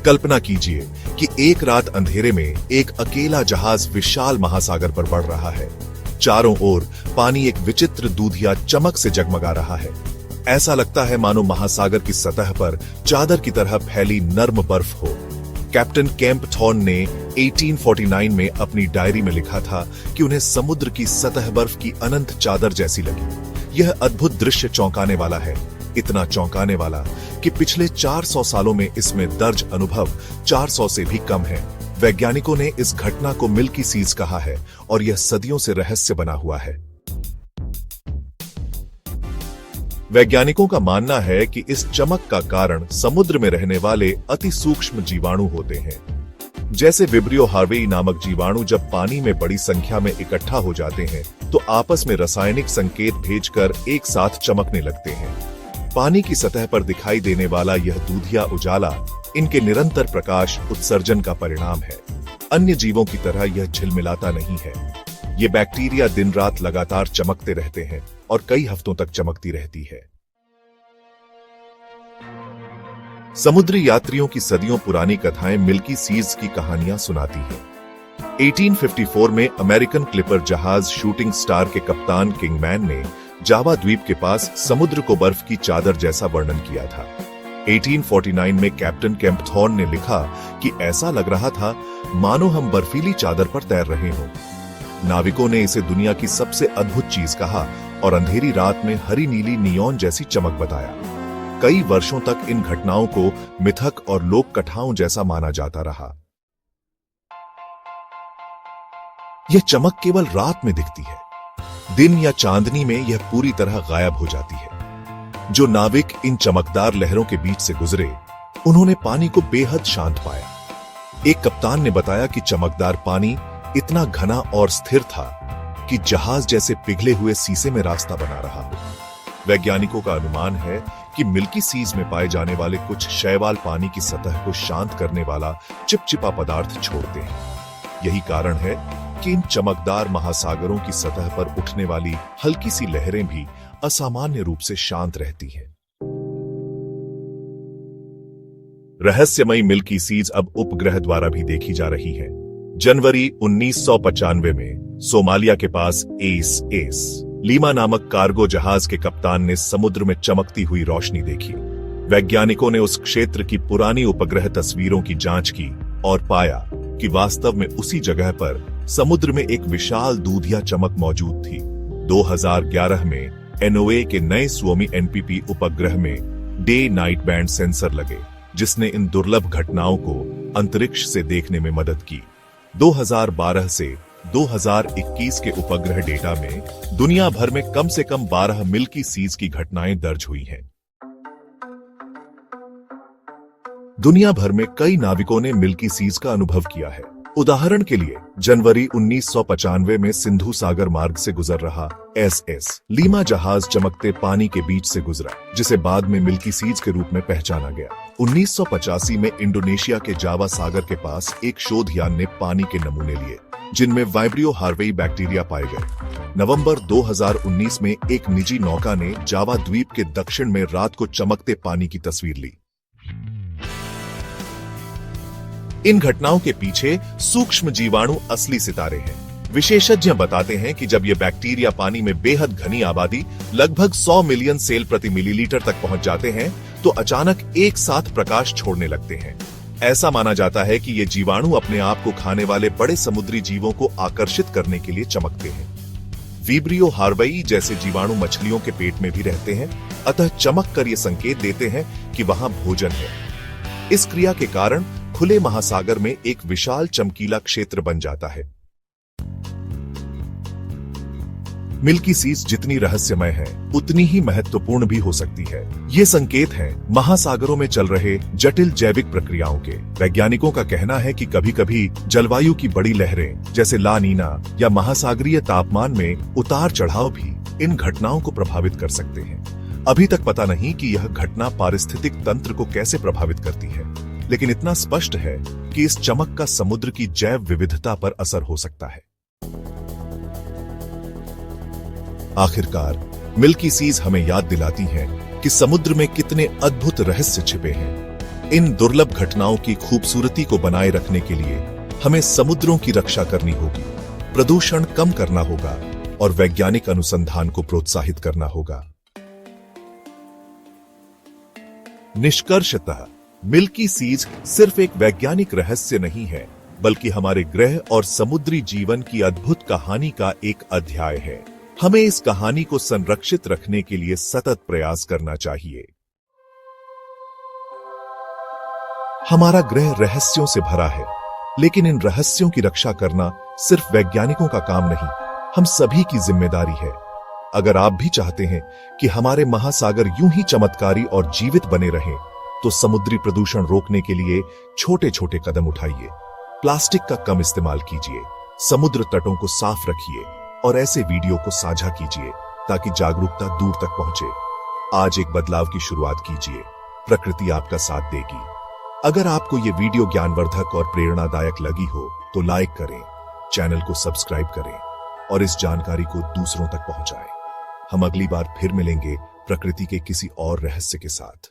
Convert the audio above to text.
कल्पना कीजिए कि एक रात अंधेरे में एक अकेला जहाज विशाल महासागर पर बढ़ रहा है। चारों ओर पानी एक विचित्र दूधिया चमक से जगमगा रहा है। ऐसा लगता है मानो महासागर की सतह पर चादर की तरह फैली नर्म बर्फ हो। कैप्टन केम्प थॉर्न ने 1849 में अपनी डायरी में लिखा था कि उन्हें समुद्र की सतह बर्फ की अनंत चादर जैसी लगी। यह अद्भुत दृश्य चौंकाने वाला है, इतना चौंकाने वाला कि पिछले 400 सालों में इसमें दर्ज अनुभव 400 से भी कम है। वैज्ञानिकों ने इस घटना को मिल्की सीज कहा है और यह सदियों से रहस्य बना हुआ है। वैज्ञानिकों का मानना है कि इस चमक का कारण समुद्र में रहने वाले अति सूक्ष्म जीवाणु होते हैं। जैसे विब्रियो हार्वेई नामक जीवाणु जब पानी में बड़ी संख्या में इकट्ठा हो जाते हैं तो आपस में रासायनिक संकेत भेजकर एक साथ चमकने लगते हैं। पानी की सतह पर दिखाई देने वाला यह दूधिया उजाला इनके निरंतर प्रकाश उत्सर्जन का परिणाम है। अन्य जीवों की तरह यह झिलमिलाता नहीं है। ये बैक्टीरिया दिन रात लगातार चमकते रहते हैं और कई हफ्तों तक चमकती रहती है। समुद्री यात्रियों की सदियों पुरानी कथाएं मिल्की सीज की कहानियां सुनाती हैं। 1854 में अमेरिकन क्लिपर जहाज शूटिंग स्टार के कप्तान किंगमैन ने जावा द्वीप के पास समुद्र को बर्फ की चादर जैसा वर्णन किया था। 1849 में कैप्टन केम्प थॉर्न ने लिखा कि ऐसा लग रहा था मानो हम बर्फीली चादर पर तैर रहे हों। नाविकों ने इसे दुनिया की सबसे अद्भुत चीज कहा और अंधेरी रात में हरी नीली नियॉन जैसी चमक बताया। कई वर्षों तक इन घटनाओं को मिथक और लोक कथाओं जैसा माना जाता रहा। यह चमक केवल रात में दिखती है, दिन या चांदनी में यह पूरी तरह गायब हो जाती है। जो नाविक इन चमकदार लहरों के बीच से गुजरे, उन्होंने पानी को बेहद शांत पाया। एक कप्तान ने बताया कि चमकदार पानी इतना घना और स्थिर था कि जहाज जैसे पिघले हुए शीशे में रास्ता बना रहा हो। वैज्ञानिकों का अनुमान है कि मिल्की सीज में पाए जाने वाले कुछ शैवाल पानी की सतह को शांत करने वाला चिपचिपा पदार्थ छोड़ते हैं। यही कारण है कि इन चमकदार महासागरों की सतह पर उठने वाली हल्की सी लहरें भी असामान्य रूप से शांत रहती हैं। रहस्यमयी मिल्की सीज अब उपग्रह द्वारा भी देखी जा रही है। जनवरी 1995 में सोमालिया के पास एस लीमा नामक कार्गो जहाज के कप्तान ने समुद्र में चमकती हुई रोशनी देखी। वैज्ञानिकों ने उस क्षेत्र की पुरानी उपग्रह तस्वीरों की जांच की और पाया कि वास्तव में उसी जगह पर समुद्र में एक विशाल दूधिया चमक मौजूद थी। 2011 में एनओए के नए स्वामी एनपीपी उपग्रह में डे नाइट बैंड सेंसर लगे, जिसने इन दुर्लभ घटनाओं को अंतरिक्ष से देखने में मदद की। 2012 से 2021 के उपग्रह डेटा में दुनिया भर में कम से कम 12 मिल्की सीज की घटनाएं दर्ज हुई हैं। दुनिया भर में कई नाविकों ने मिल्की सीज का अनुभव किया है। उदाहरण के लिए जनवरी 1995 में सिंधु सागर मार्ग से गुजर रहा एस लीमा जहाज चमकते पानी के बीच से गुजरा, जिसे बाद में मिल्की सीज के रूप में पहचाना गया। 1985 में इंडोनेशिया के जावा सागर के पास एक शोधयान ने पानी के नमूने लिए, जिनमें वाइब्रियो हार्वेई बैक्टीरिया पाए गए। नवंबर 2019 में एक निजी नौका ने जावा द्वीप के दक्षिण में रात को चमकते पानी की तस्वीर ली। इन घटनाओं के पीछे सूक्ष्म जीवाणु असली सितारे हैं। विशेषज्ञ बताते हैं कि जब ये बैक्टीरिया पानी में बेहद घनी आबादी लगभग 100 मिलियन सेल प्रति मिलीलीटर तक पहुंच जाते हैं तो अचानक एक साथ प्रकाश छोड़ने लगते हैं। ऐसा माना जाता है कि ये जीवाणु अपने आप को खाने वाले बड़े समुद्री जीवों को आकर्षित करने के लिए चमकते हैं। विब्रियो हार्वेई जैसे जीवाणु मछलियों के पेट में भी रहते हैं, अतः चमक कर ये संकेत देते हैं कि वहां भोजन है। इस क्रिया के कारण खुले महासागर में एक विशाल चमकीला क्षेत्र बन जाता है। मिल्की सीज जितनी रहस्यमय है, उतनी ही महत्वपूर्ण भी हो सकती है। ये संकेत हैं महासागरों में चल रहे जटिल जैविक प्रक्रियाओं के। वैज्ञानिकों का कहना है कि कभी-कभी जलवायु की बड़ी लहरें जैसे ला नीना या महासागरीय तापमान में उतार चढ़ाव भी इन घटनाओं को प्रभावित कर सकते हैं। अभी तक पता नहीं कि यह घटना पारिस्थितिक तंत्र को कैसे प्रभावित करती है, लेकिन इतना स्पष्ट है कि इस चमक का समुद्र की जैव विविधता पर असर हो सकता है। आखिरकार मिल्की सीज हमें याद दिलाती है कि समुद्र में कितने अद्भुत रहस्य छिपे हैं। इन दुर्लभ घटनाओं की खूबसूरती को बनाए रखने के लिए हमें समुद्रों की रक्षा करनी होगी, प्रदूषण कम करना होगा और वैज्ञानिक अनुसंधान को प्रोत्साहित करना होगा। निष्कर्षतः मिल्की सीज सिर्फ एक वैज्ञानिक रहस्य नहीं है, बल्कि हमारे ग्रह और समुद्री जीवन की अद्भुत कहानी का एक अध्याय है। हमें इस कहानी को संरक्षित रखने के लिए सतत प्रयास करना चाहिए। हमारा ग्रह रहस्यों से भरा है, लेकिन इन रहस्यों की रक्षा करना सिर्फ वैज्ञानिकों का काम नहीं, हम सभी की जिम्मेदारी है। अगर आप भी चाहते हैं कि हमारे महासागर यूं ही चमत्कारी और जीवित बने रहें, तो समुद्री प्रदूषण रोकने के लिए छोटे छोटे कदम उठाइए। प्लास्टिक का कम इस्तेमाल कीजिए, समुद्र तटों को साफ रखिए और ऐसे वीडियो को साझा कीजिए ताकि जागरूकता दूर तक पहुंचे। आज एक बदलाव की शुरुआत कीजिए, प्रकृति आपका साथ देगी। अगर आपको ये वीडियो ज्ञानवर्धक और प्रेरणादायक लगी हो तो लाइक करें, चैनल को सब्सक्राइब करें और इस जानकारी को दूसरों तक पहुंचाएं। हम अगली बार फिर मिलेंगे प्रकृति के किसी और रहस्य के साथ।